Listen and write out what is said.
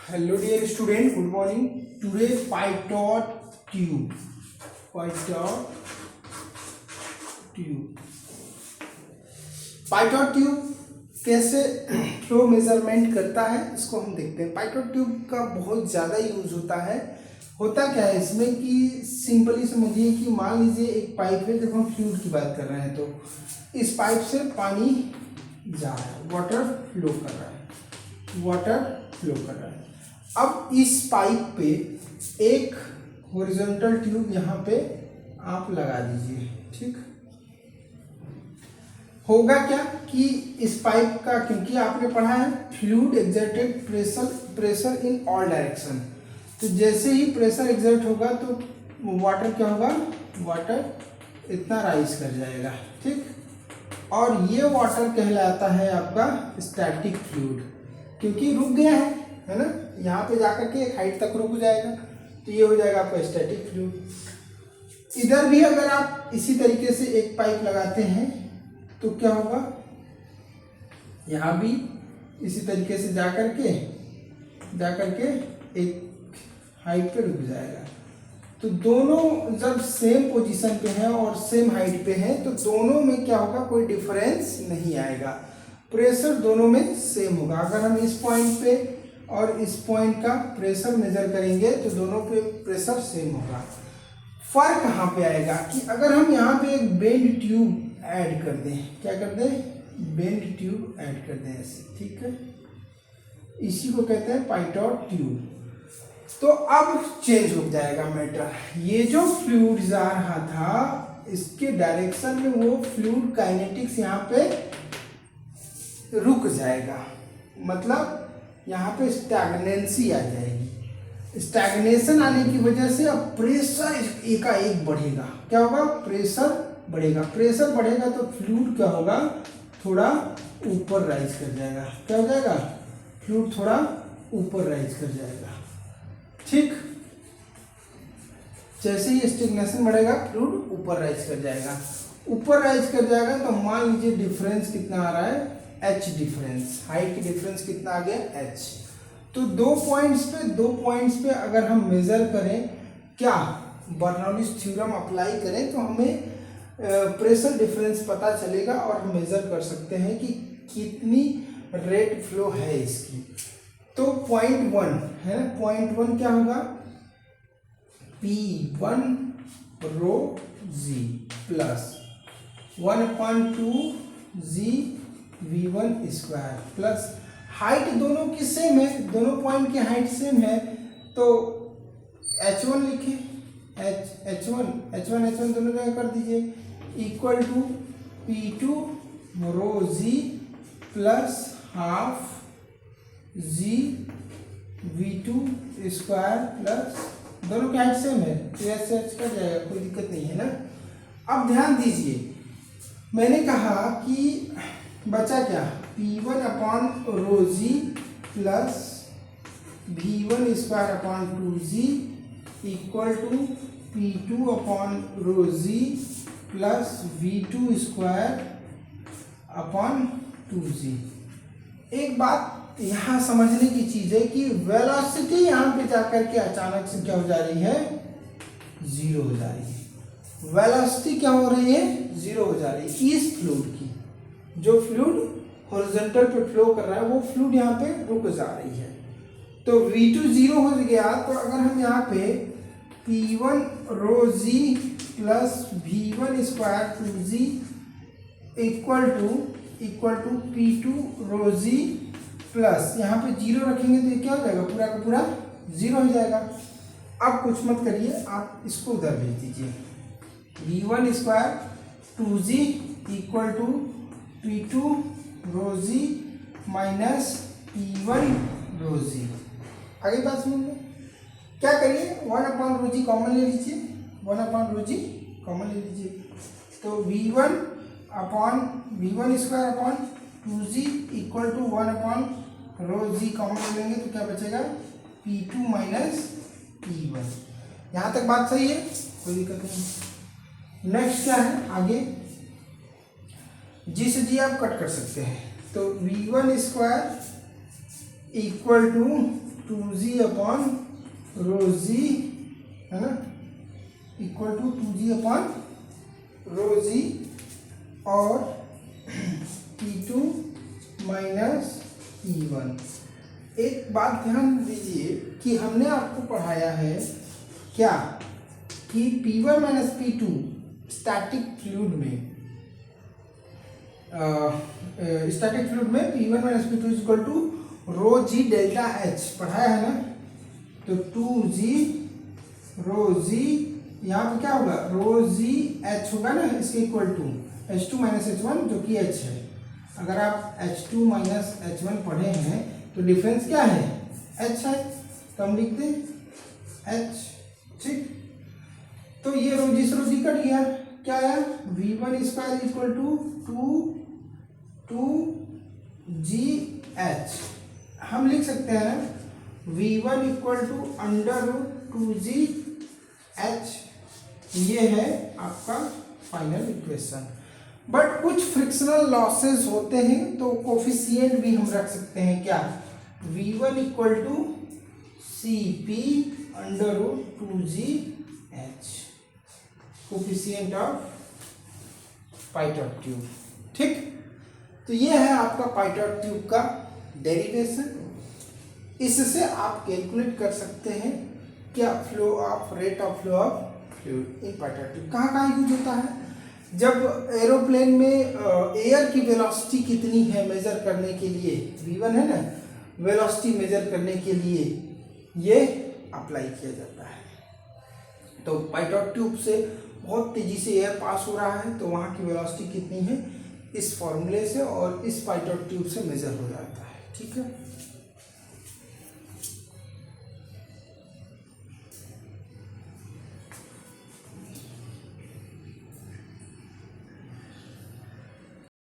Hello dear student, good morning. Today PyTorch tube. PyTorch tube कैसे flow measurement करता है इसको हम देखते हैं। PyTorch ट्यूब का बहुत ज़्यादा यूज होता है। होता क्या है इसमें कि सिंपली समझिए कि मान लीजिए एक पाइप है, जब हम फ्लूइड की बात कर रहे हैं तो इस पाइप से पानी जा रहा है, वाटर फ्लो कर रहा है। अब इस पाइप पे एक हॉरिजॉन्टल ट्यूब यहाँ पे आप लगा दीजिए। ठीक होगा क्या कि इस पाइप का, क्योंकि आपने पढ़ा है fluid exerted pressure in all direction, तो जैसे ही प्रेशर एक्सर्ट होगा तो वाटर क्या होगा, वाटर इतना राइज कर जाएगा। ठीक, और ये वाटर कहलाता है आपका स्टैटिक फ्लूइड, क्योंकि रुक गया है ना, यहाँ पे जाकर के एक हाइट तक रुक जाएगा, तो ये हो जाएगा आपका स्टैटिक फ्लूइड। इधर भी अगर आप इसी तरीके से एक पाइप लगाते हैं तो क्या होगा, यहाँ भी इसी तरीके से जाकर के एक हाइट पे रुक जाएगा। तो दोनों जब सेम पोजीशन पे है और सेम हाइट पे है तो दोनों में क्या होगा, कोई डिफरेंस नहीं आएगा, प्रेशर दोनों में सेम होगा। अगर हम इस पॉइंट पे और इस पॉइंट का प्रेशर मेजर करेंगे तो दोनों पे प्रेशर सेम होगा। फर्क कहाँ पे आएगा कि अगर हम यहाँ पे एक बेंड ट्यूब ऐड कर दें, क्या कर दें, बेंड ट्यूब ऐड कर दें ऐसे, ठीक है, इसी को कहते हैं PyTorch ट्यूब। तो अब चेंज हो जाएगा मैटर। ये जो फ्लूइड जा रहा था इसके डायरेक्शन में वो फ्लूइड काइनेटिक्स यहाँ पे रुक जाएगा, मतलब यहाँ पे स्टैग्नेंसी आ जाएगी। स्टैग्नेशन आने की वजह से अब प्रेशर एकाएक बढ़ेगा। क्या होगा, प्रेशर बढ़ेगा। प्रेशर बढ़ेगा तो फ्लूइड क्या होगा, थोड़ा ऊपर राइज कर जाएगा। क्या हो जाएगा, फ्लूइड थोड़ा ऊपर राइज कर जाएगा। ठीक, जैसे ही स्टैग्नेशन बढ़ेगा फ्लूइड ऊपर राइज कर जाएगा। ऊपर राइज कर जाएगा तो मान लीजिए डिफरेंस कितना आ रहा है, h डिफरेंस, हाइट की डिफरेंस कितना आ गया, h। तो दो पॉइंट्स पे अगर हम मेजर करें, क्या बर्नौलीज थ्योरम अप्लाई करें तो हमें प्रेशर डिफरेंस पता चलेगा और हम मेजर कर सकते हैं कि कितनी रेट फ्लो है इसकी। तो पॉइंट 1 है, पॉइंट 1 क्या होगा, P1 rho G plus 1/2 G V1 square plus height दोनों की सेम है, दोनों पॉइंट की हाइट सेम है, तो H1 लिखे, H1 दोनों जगह कर दीजिए, equal to P2 rho G plus half G V2 square plus दोनों की हाइट सेम है तो ऐसे कर जाएगा, कोई दिक्कत नहीं है ना। अब ध्यान दीजिए, मैंने कहा कि बचा क्या, P1 upon rho G plus V1 square upon 2G equal to P2 upon rho G plus V2 square upon 2G। एक बात यहाँ समझने की चीज है कि वेलोसिटी यहाँ पे जाकर के अचानक से क्या हो जा रही है, जीरो हो जा रही है। वेलोसिटी क्या हो रही है, जीरो हो जा रही है इस फ्लूइड की। जो फ्लूइड हॉरिजॉन्टल पे फ्लो कर रहा है वो फ्लूइड यहाँ पे रुक जा रही है, तो V2 जीरो हो गया। तो अगर हम यहाँ पे P1 rho G plus V1 square 2G equal to P2 rho G plus यहाँ पे जीरो रखेंगे तो ये क्या हो जाएगा, पूरा का पूरा जीरो हो जाएगा। अब कुछ मत करिए, आप इसको उधर भेज दीजिए, V1 square 2G equal to P2 rho G minus P1 rho G। आगे बात समझ में, क्या करिए, 1 रो G कॉमन ले लीजिए, 1 रो G कॉमन ले लीजिए, तो V1 square upon 2G equal to 1 rho G common ले लेंगे तो क्या बचेगा, P2 माइनस P1। यहाँ तक बात सही है, कोई दिक्कत नहीं। नेक्स्ट क्या है आगे, G से G आप कट कर सकते हैं, तो V1 square equal to 2g upon rho G, है ना, equal to 2g upon rho G और P2 माइनस P1। एक बात ध्यान दीजिए कि हमने आपको पढ़ाया है क्या कि P1 minus P2 static fluid में P1 minus P2 equal to rho G delta H पढ़ाया है ना। तो 2g रो जी, यहाँ पे क्या होगा, रो जी एच होगा ना, इसके equal to H2 minus H1 जो कि H है। अगर आप H2 माइनस H1 पढ़े हैं तो डिफरेंस क्या है, H है, तो हम लिख दें H, ठीक। तो ये रोजी से रोजी कट गया, क्या आया, V1 square equal to 2GH। हम लिख सकते हैं V1 equal to under root 2GH। ये है आपका फाइनल इक्वेशन। बट कुछ फ्रिक्शनल लॉसेस होते हैं तो कोफिशिएंट भी हम रख सकते हैं, क्या, V1 equal to CP under root 2GH, coefficient of pitot tube, ठीक। तो ये है आपका पाइटॉट ट्यूब का डेरिवेशन। इससे आप कैलकुलेट कर सकते हैं क्या, flow of rate of flow of fluid in pitot tube कहाँ कहाँ यूज होता है। जब एरोप्लेन में एयर की वेलोसिटी कितनी है मेजर करने के लिए, V1 है ना, वेलोसिटी मेजर करने के लिए ये अप्लाई किया जाता है। तो पाइटॉट ट्यूब से बहुत तेजी से एयर पास हो रहा है तो वहाँ की वेलोसिटी कितनी है, इस फॉर्मूले से और इस पाइटॉट ट्यूब से मेजर हो जाता है, ठीक है।